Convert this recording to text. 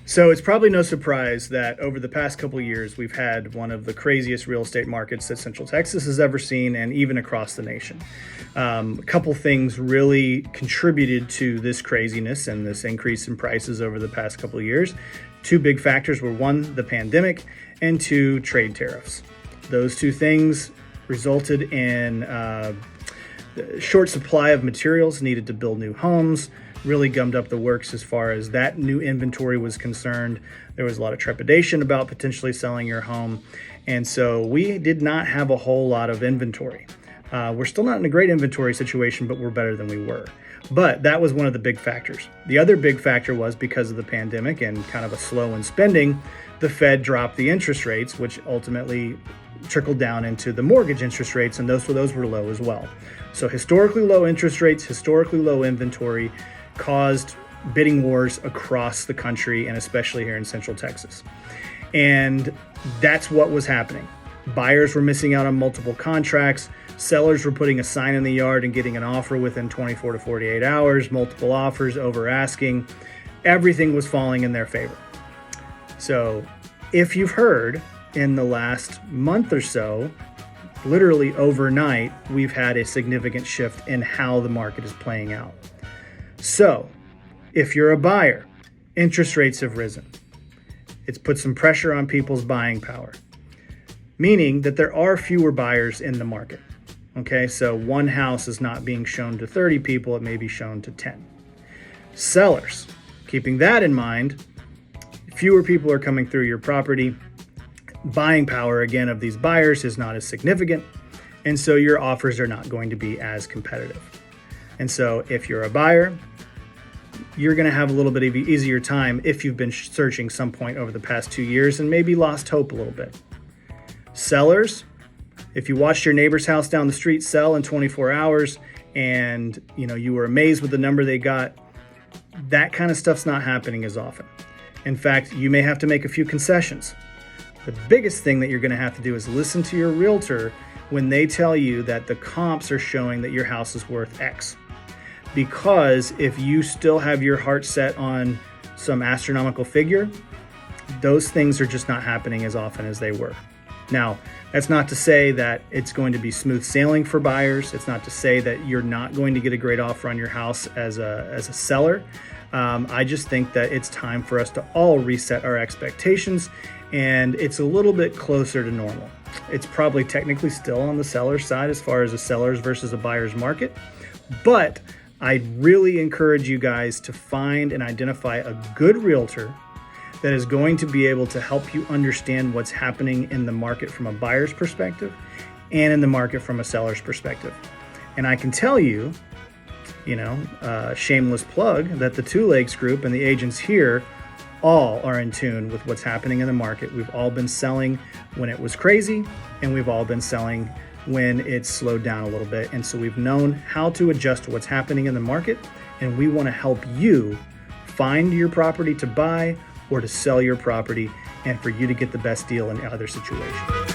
So it's probably no surprise that over the past couple of years, we've had one of the craziest real estate markets that Central Texas has ever seen, and even across the nation. A couple things really contributed to this craziness and this increase in prices over the past couple of years. Two big factors were, one, the pandemic, and two, trade tariffs. Those two things resulted in short supply of materials needed to build new homes, really gummed up the works as far as that new inventory was concerned. There was a lot of trepidation about potentially selling your home. And so we did not have a whole lot of inventory. We're still not in a great inventory situation, but we're better than we were. But that was one of the big factors. The other big factor was, because of the pandemic and kind of a slow in spending, the Fed dropped the interest rates, which ultimately trickled down into the mortgage interest rates, and those were low as well. So historically low interest rates, historically low inventory caused bidding wars across the country, and especially here in Central Texas. And that's what was happening. Buyers were missing out on multiple contracts. Sellers were putting a sign in the yard and getting an offer within 24 to 48 hours, multiple offers, over asking. Everything was falling in their favor. So if you've heard, in the last month or so, literally overnight, we've had a significant shift in how the market is playing out. So if you're a buyer, interest rates have risen. It's put some pressure on people's buying power, meaning that there are fewer buyers in the market. Okay, so one house is not being shown to 30 people, it may be shown to 10. Sellers, keeping that in mind, fewer people are coming through your property. Buying power, again, of these buyers is not as significant, and so your offers are not going to be as competitive. And so if you're a buyer, you're going to have a little bit of an easier time if you've been searching some point over the past 2 years and maybe lost hope a little bit. Sellers, if you watched your neighbor's house down the street sell in 24 hours and you were amazed with the number they got, that kind of stuff's not happening as often. In fact, you may have to make a few concessions. The biggest thing that you're going to have to do is listen to your realtor when they tell you that the comps are showing that your house is worth X. Because if you still have your heart set on some astronomical figure, those things are just not happening as often as they were. Now, that's not to say that it's going to be smooth sailing for buyers. It's not to say that you're not going to get a great offer on your house as a seller. I just think that it's time for us to all reset our expectations, and it's a little bit closer to normal. It's probably technically still on the seller's side as far as a seller's versus a buyer's market, but I really encourage you guys to find and identify a good realtor that is going to be able to help you understand what's happening in the market from a buyer's perspective and in the market from a seller's perspective. And I can tell you, shameless plug, that the Two Legs Group and the agents here all are in tune with what's happening in the market. We've all been selling when it was crazy, and we've all been selling when it's slowed down a little bit. And so we've known how to adjust to what's happening in the market, and we want to help you find your property to buy or to sell your property, and for you to get the best deal in either situation.